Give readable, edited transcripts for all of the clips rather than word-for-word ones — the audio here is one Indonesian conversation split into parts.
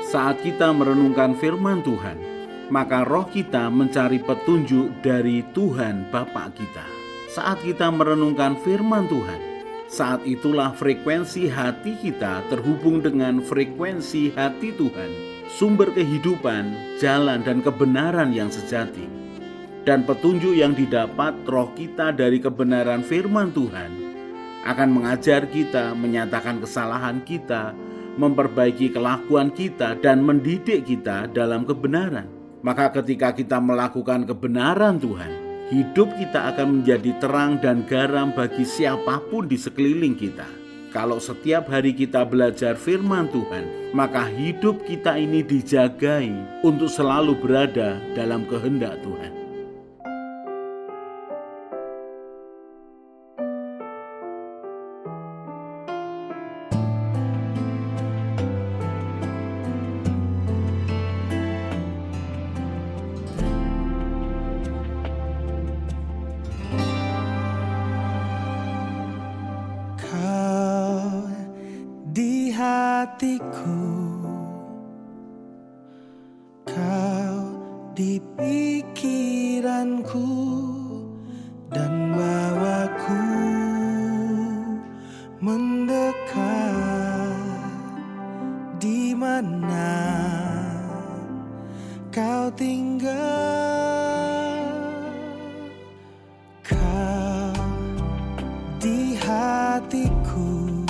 Saat kita merenungkan firman Tuhan, maka roh kita mencari petunjuk dari Tuhan Bapa kita. Saat kita merenungkan firman Tuhan, saat itulah frekuensi hati kita terhubung dengan frekuensi hati Tuhan, sumber kehidupan, jalan dan kebenaran yang sejati. Dan petunjuk yang didapat roh kita dari kebenaran firman Tuhan akan mengajar kita, menyatakan kesalahan kita, memperbaiki kelakuan kita, dan mendidik kita dalam kebenaran. Maka ketika kita melakukan kebenaran Tuhan, hidup kita akan menjadi terang dan garam bagi siapapun di sekeliling kita. Kalau setiap hari kita belajar firman Tuhan, maka hidup kita ini dijagai untuk selalu berada dalam kehendak Tuhan. Hatiku, kau di pikiranku dan bawaku mendekat. Di mana kau tinggal? Kau di hatiku,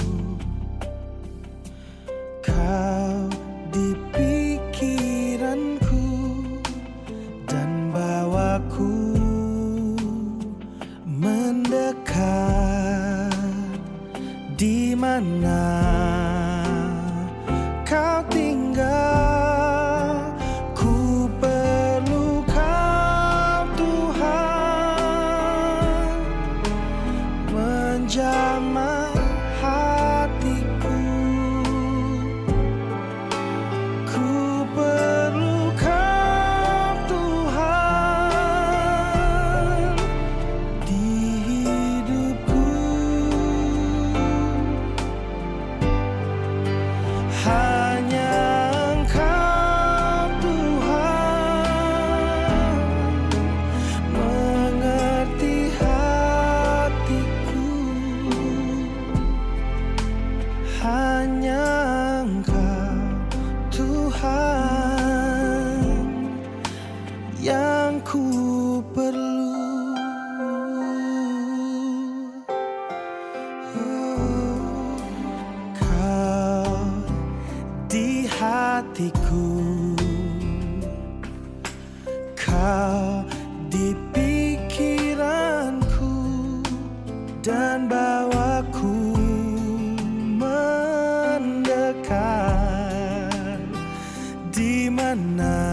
kau di pikiranku dan bawaku mendekat. Di mana kau tinggal? Ku perlu kau Tuhan, menjamah hatiku. Hanya Engkau Tuhan yang ku perlu. Kau di hatiku, kau di pikiranku dan bawaku mendekat. Di mana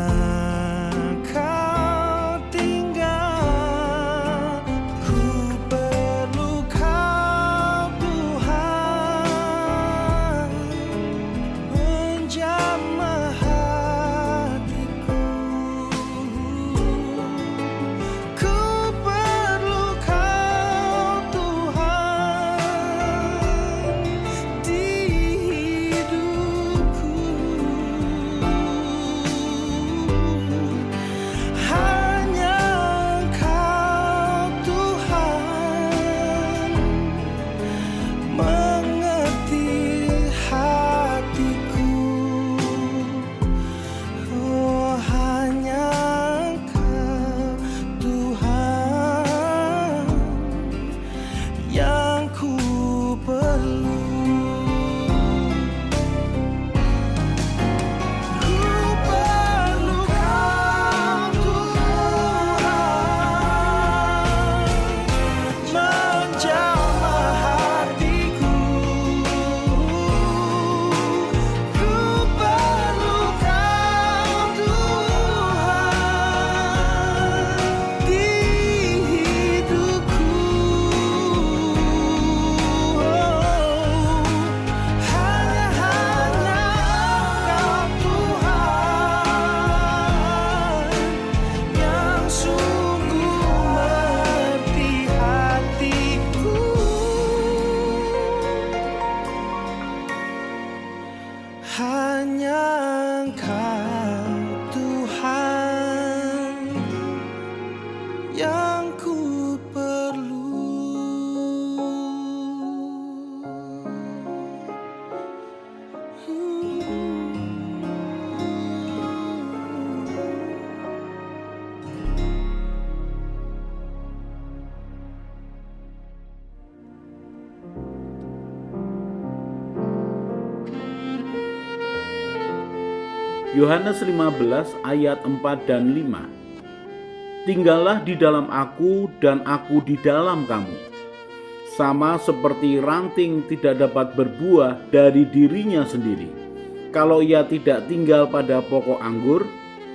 kau tinggal? Ku perlu kau Tuhan, menjamah hatiku. Ku perlu kau Tuhan, Yohanes 15 ayat 4 dan 5. Tinggallah di dalam aku dan aku di dalam kamu. Sama seperti ranting tidak dapat berbuah dari dirinya sendiri, kalau ia tidak tinggal pada pokok anggur,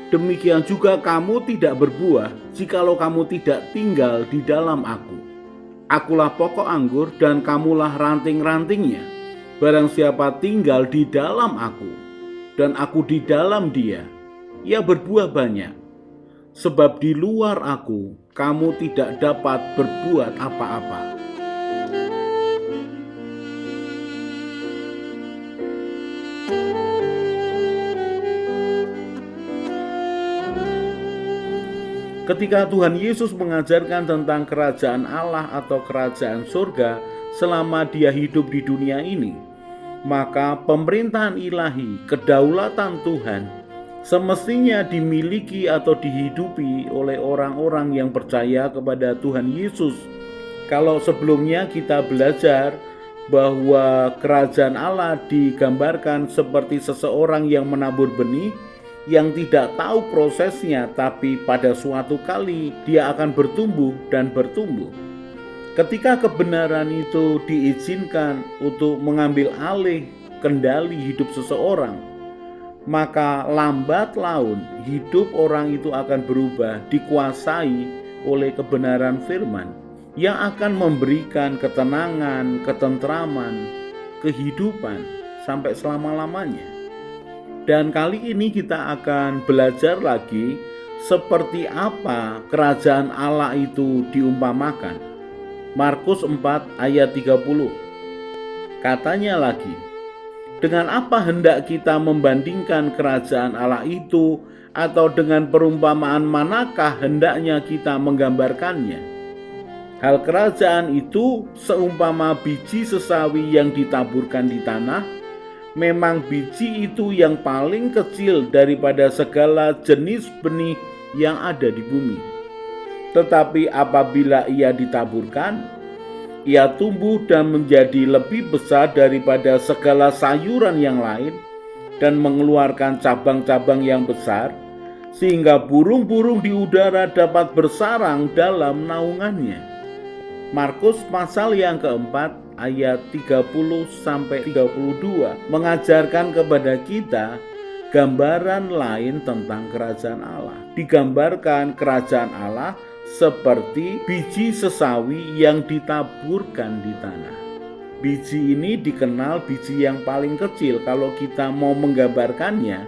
demikian juga kamu tidak berbuah jikalau kamu tidak tinggal di dalam aku. Akulah pokok anggur dan kamulah ranting-rantingnya. Barang siapa tinggal di dalam aku, dan aku di dalam dia, ia berbuah banyak. Sebab di luar aku, kamu tidak dapat berbuat apa-apa. Ketika Tuhan Yesus mengajarkan tentang kerajaan Allah atau kerajaan surga selama dia hidup di dunia ini, maka pemerintahan ilahi, kedaulatan Tuhan semestinya dimiliki atau dihidupi oleh orang-orang yang percaya kepada Tuhan Yesus. Kalau sebelumnya kita belajar bahwa kerajaan Allah digambarkan seperti seseorang yang menabur benih, yang tidak tahu prosesnya, tapi pada suatu kali dia akan bertumbuh dan bertumbuh. Ketika kebenaran itu diizinkan untuk mengambil alih kendali hidup seseorang, maka lambat laun hidup orang itu akan berubah, dikuasai oleh kebenaran firman yang akan memberikan ketenangan, ketentraman, kehidupan sampai selama-lamanya. Dan kali ini kita akan belajar lagi seperti apa kerajaan Allah itu diumpamakan. Markus 4 ayat 30. Katanya lagi, dengan apa hendak kita membandingkan kerajaan Allah itu, atau dengan perumpamaan manakah hendaknya kita menggambarkannya? Hal kerajaan itu seumpama biji sesawi yang ditaburkan di tanah. Memang biji itu yang paling kecil daripada segala jenis benih yang ada di bumi. Tetapi apabila ia ditaburkan, ia tumbuh dan menjadi lebih besar daripada segala sayuran yang lain dan mengeluarkan cabang-cabang yang besar, sehingga burung-burung di udara dapat bersarang dalam naungannya. Markus pasal yang keempat ayat 30-32 mengajarkan kepada kita gambaran lain tentang kerajaan Allah. Digambarkan kerajaan Allah seperti biji sesawi yang ditaburkan di tanah. Biji ini dikenal biji yang paling kecil. Kalau kita mau menggambarkannya,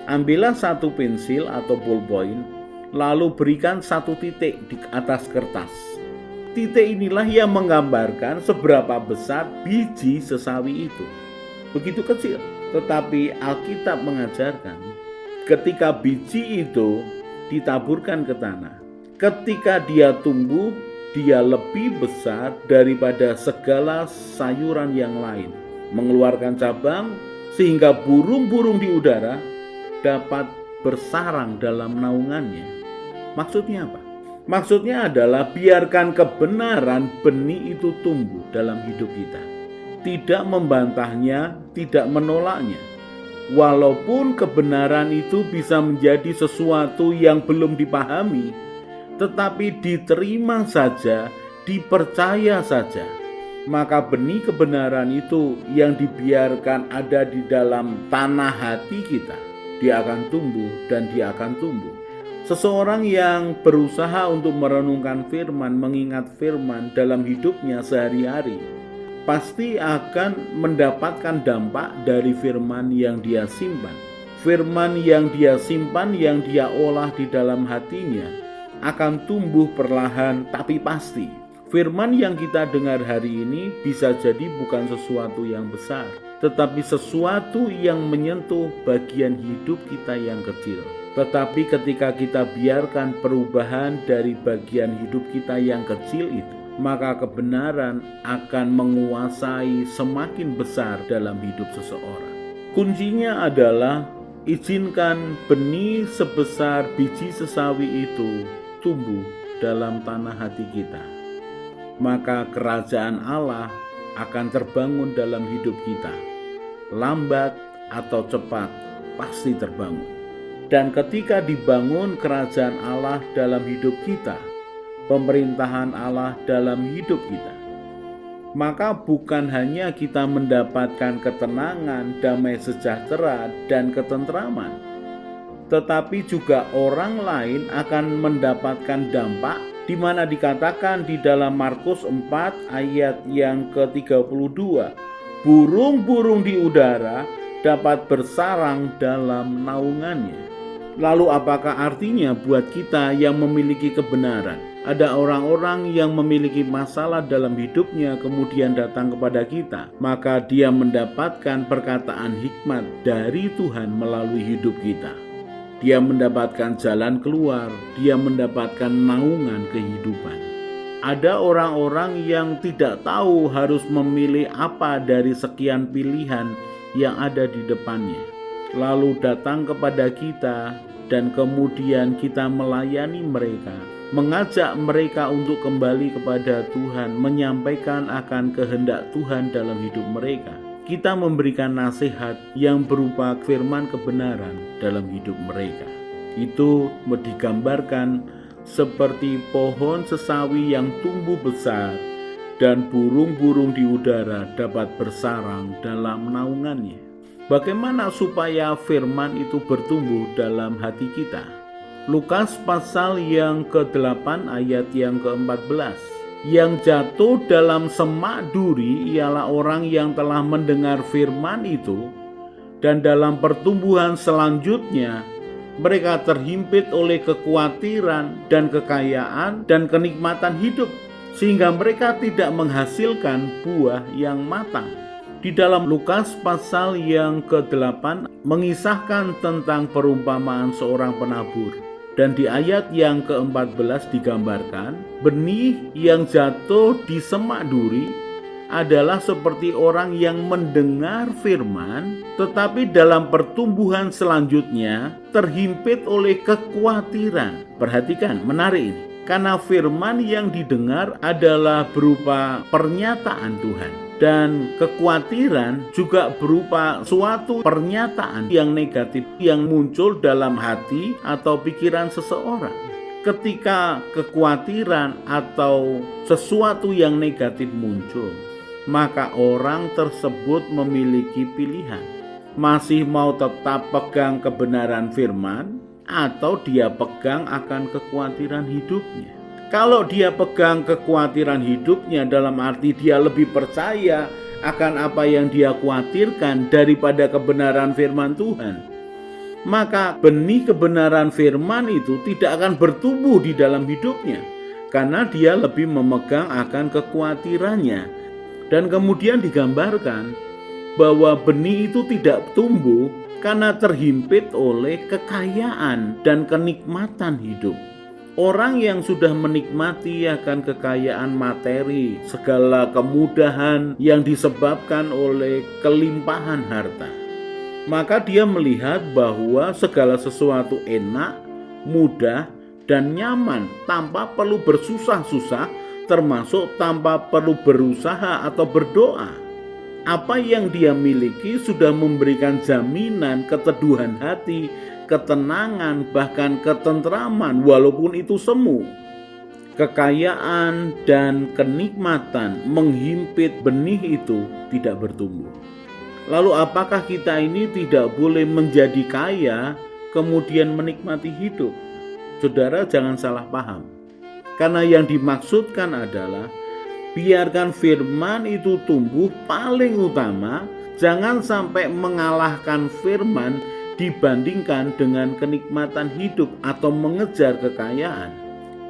ambillah satu pensil atau ballpoint, lalu berikan satu titik di atas kertas. Titik inilah yang menggambarkan seberapa besar biji sesawi itu. Begitu kecil. Tetapi Alkitab mengajarkan ketika biji itu ditaburkan ke tanah, ketika dia tumbuh, dia lebih besar daripada segala sayuran yang lain, mengeluarkan cabang sehingga burung-burung di udara dapat bersarang dalam naungannya. Maksudnya apa? Maksudnya adalah biarkan kebenaran benih itu tumbuh dalam hidup kita. Tidak membantahnya, tidak menolaknya. Walaupun kebenaran itu bisa menjadi sesuatu yang belum dipahami, tetapi diterima saja, dipercaya saja, maka benih kebenaran itu yang dibiarkan ada di dalam tanah hati kita, dia akan tumbuh dan dia akan tumbuh. Seseorang yang berusaha untuk merenungkan firman, mengingat firman dalam hidupnya sehari-hari, pasti akan mendapatkan dampak dari firman yang dia simpan. Firman yang dia simpan, yang dia olah di dalam hatinya, akan tumbuh perlahan tapi pasti. Firman yang kita dengar hari ini bisa jadi bukan sesuatu yang besar, tetapi sesuatu yang menyentuh bagian hidup kita yang kecil. Tetapi ketika kita biarkan perubahan dari bagian hidup kita yang kecil itu, maka kebenaran akan menguasai semakin besar dalam hidup seseorang. Kuncinya adalah izinkan benih sebesar biji sesawi itu tumbuh dalam tanah hati kita. Maka kerajaan Allah akan terbangun dalam hidup kita. Lambat atau cepat, pasti terbangun. Dan ketika dibangun kerajaan Allah dalam hidup kita, pemerintahan Allah dalam hidup kita, maka bukan hanya kita mendapatkan ketenangan, damai sejahtera, dan ketentraman, tetapi juga orang lain akan mendapatkan dampak, di mana dikatakan di dalam Markus 4 ayat yang ke-32, burung-burung di udara dapat bersarang dalam naungannya. Lalu apakah artinya buat kita yang memiliki kebenaran? Ada orang-orang yang memiliki masalah dalam hidupnya kemudian datang kepada kita, maka dia mendapatkan perkataan hikmat dari Tuhan melalui hidup kita. Dia mendapatkan jalan keluar, dia mendapatkan naungan kehidupan. Ada orang-orang yang tidak tahu harus memilih apa dari sekian pilihan yang ada di depannya, lalu datang kepada kita dan kemudian kita melayani mereka, mengajak mereka untuk kembali kepada Tuhan, menyampaikan akan kehendak Tuhan dalam hidup mereka. Kita memberikan nasihat yang berupa firman kebenaran dalam hidup mereka. Itu digambarkan seperti pohon sesawi yang tumbuh besar dan burung-burung di udara dapat bersarang dalam naungannya. Bagaimana supaya firman itu bertumbuh dalam hati kita? Lukas pasal yang ke-8 ayat yang ke-14. Yang jatuh dalam semak duri ialah orang yang telah mendengar firman itu, dan dalam pertumbuhan selanjutnya mereka terhimpit oleh kekhawatiran dan kekayaan dan kenikmatan hidup, sehingga mereka tidak menghasilkan buah yang matang. Di dalam Lukas pasal yang ke-8 mengisahkan tentang perumpamaan seorang penabur. Dan di ayat yang ke-14 digambarkan, benih yang jatuh di semak duri adalah seperti orang yang mendengar firman, tetapi dalam pertumbuhan selanjutnya terhimpit oleh kekhawatiran. Perhatikan, menarik ini. Karena firman yang didengar adalah berupa pernyataan Tuhan. Dan kekhawatiran juga berupa suatu pernyataan yang negatif yang muncul dalam hati atau pikiran seseorang. Ketika kekhawatiran atau sesuatu yang negatif muncul, maka orang tersebut memiliki pilihan. Masih mau tetap pegang kebenaran firman, atau dia pegang akan kekhawatiran hidupnya. Kalau dia pegang kekhawatiran hidupnya, dalam arti dia lebih percaya akan apa yang dia khawatirkan daripada kebenaran firman Tuhan, maka benih kebenaran firman itu tidak akan bertumbuh di dalam hidupnya, karena dia lebih memegang akan kekhawatirannya. Dan kemudian digambarkan bahwa benih itu tidak tumbuh karena terhimpit oleh kekayaan dan kenikmatan hidup. Orang yang sudah menikmati akan kekayaan materi, segala kemudahan yang disebabkan oleh kelimpahan harta, maka dia melihat bahwa segala sesuatu enak, mudah, dan nyaman tanpa perlu bersusah-susah, termasuk tanpa perlu berusaha atau berdoa. Apa yang dia miliki sudah memberikan jaminan keteduhan hati, ketenangan, bahkan ketentraman, walaupun itu semu. Kekayaan dan kenikmatan menghimpit benih itu tidak bertumbuh. Lalu apakah kita ini tidak boleh menjadi kaya kemudian menikmati hidup? Saudara, jangan salah paham. Karena yang dimaksudkan adalah biarkan firman itu tumbuh, paling utama jangan sampai mengalahkan firman dibandingkan dengan kenikmatan hidup atau mengejar kekayaan.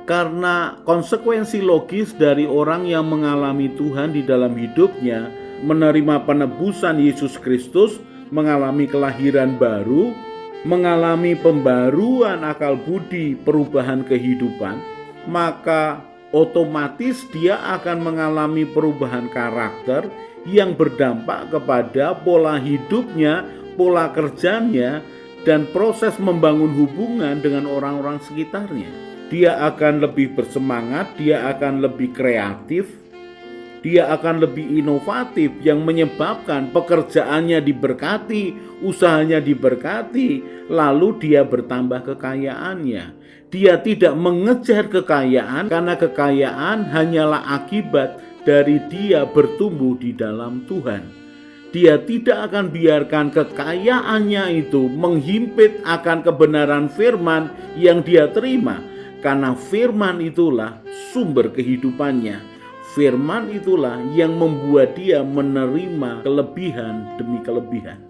Karena konsekuensi logis dari orang yang mengalami Tuhan di dalam hidupnya, menerima penebusan Yesus Kristus, mengalami kelahiran baru, mengalami pembaruan akal budi, perubahan kehidupan, maka otomatis dia akan mengalami perubahan karakter yang berdampak kepada pola hidupnya, pola kerjanya, dan proses membangun hubungan dengan orang-orang sekitarnya. Dia akan lebih bersemangat, dia akan lebih kreatif, Dia akan lebih inovatif yang menyebabkan pekerjaannya diberkati, usahanya diberkati, lalu dia bertambah kekayaannya. Dia tidak mengejar kekayaan karena kekayaan hanyalah akibat dari dia bertumbuh di dalam Tuhan. Dia tidak akan biarkan kekayaannya itu menghimpit akan kebenaran firman yang dia terima, karena firman itulah sumber kehidupannya. Firman itulah yang membuat dia menerima kelebihan demi kelebihan.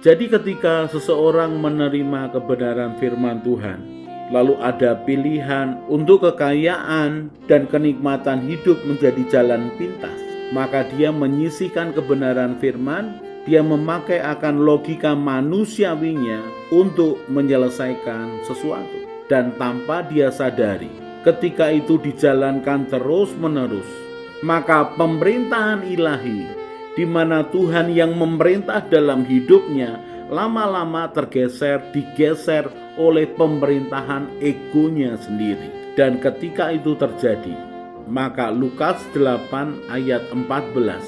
Jadi ketika seseorang menerima kebenaran firman Tuhan, lalu ada pilihan untuk kekayaan dan kenikmatan hidup menjadi jalan pintas, maka dia menyisihkan kebenaran firman, dia memakai akan logika manusiawinya untuk menyelesaikan sesuatu. Dan tanpa dia sadari, ketika itu dijalankan terus-menerus, maka pemerintahan ilahi, di mana Tuhan yang memerintah dalam hidupnya, lama-lama digeser oleh pemerintahan egonya sendiri. Dan ketika itu terjadi, maka Lukas 8 ayat 14,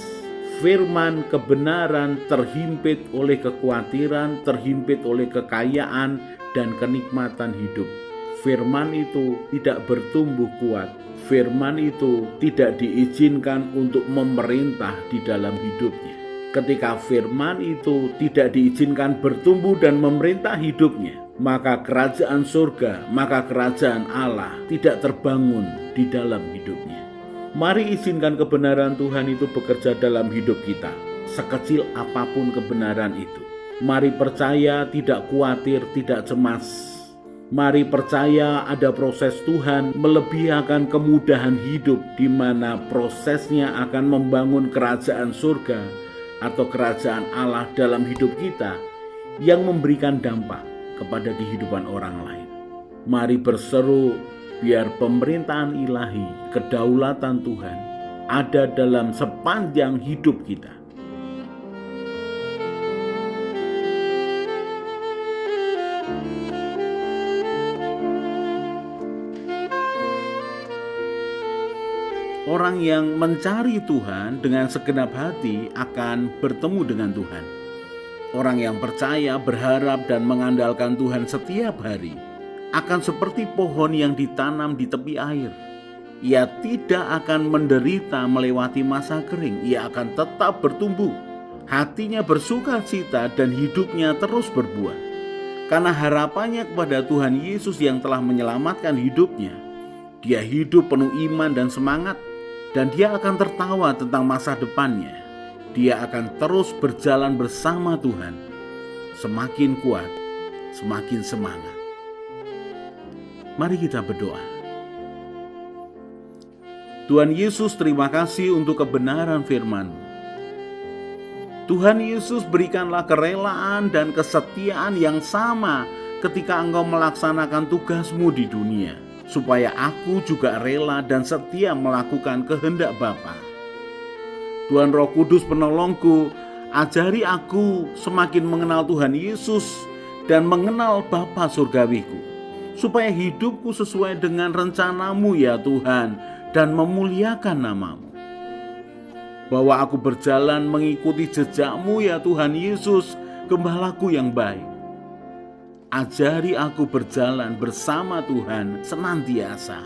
firman kebenaran terhimpit oleh kekhawatiran, terhimpit oleh kekayaan dan kenikmatan hidup. Firman itu tidak bertumbuh kuat. Firman itu tidak diizinkan untuk memerintah di dalam hidupnya. Ketika firman itu tidak diizinkan bertumbuh dan memerintah hidupnya, maka kerajaan surga, maka kerajaan Allah tidak terbangun di dalam hidupnya. Mari izinkan kebenaran Tuhan itu bekerja dalam hidup kita, sekecil apapun kebenaran itu. Mari percaya, tidak khawatir, tidak cemas. Mari percaya ada proses Tuhan melebihi akan kemudahan hidup, di mana prosesnya akan membangun kerajaan surga atau kerajaan Allah dalam hidup kita yang memberikan dampak kepada kehidupan orang lain. Mari berseru biar pemerintahan ilahi, kedaulatan Tuhan ada dalam sepanjang hidup kita. Orang yang mencari Tuhan dengan segenap hati akan bertemu dengan Tuhan. Orang yang percaya, berharap, dan mengandalkan Tuhan setiap hari akan seperti pohon yang ditanam di tepi air. Ia tidak akan menderita melewati masa kering. Ia akan tetap bertumbuh. Hatinya bersuka cita dan hidupnya terus berbuah. Karena harapannya kepada Tuhan Yesus yang telah menyelamatkan hidupnya. Dia hidup penuh iman dan semangat. Dan dia akan tertawa tentang masa depannya. Dia akan terus berjalan bersama Tuhan. Semakin kuat, semakin semangat. Mari kita berdoa. Tuhan Yesus, terima kasih untuk kebenaran firman-Mu. Tuhan Yesus, berikanlah kerelaan dan kesetiaan yang sama ketika Engkau melaksanakan tugas-Mu di dunia, supaya aku juga rela dan setia melakukan kehendak Bapa. Tuhan Roh Kudus penolongku, ajari aku semakin mengenal Tuhan Yesus dan mengenal Bapa surgawiku, supaya hidupku sesuai dengan rencana-Mu ya Tuhan, dan memuliakan nama-Mu. Bahwa aku berjalan mengikuti jejak-Mu ya Tuhan Yesus, Gembalaku yang baik. Ajari aku berjalan bersama Tuhan senantiasa.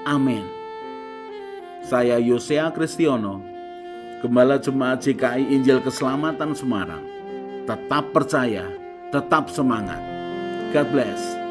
Amin. Saya Yosea Kristiono, Gembala Jemaat GKI Injil Keselamatan Semarang. Tetap percaya, tetap semangat. God bless.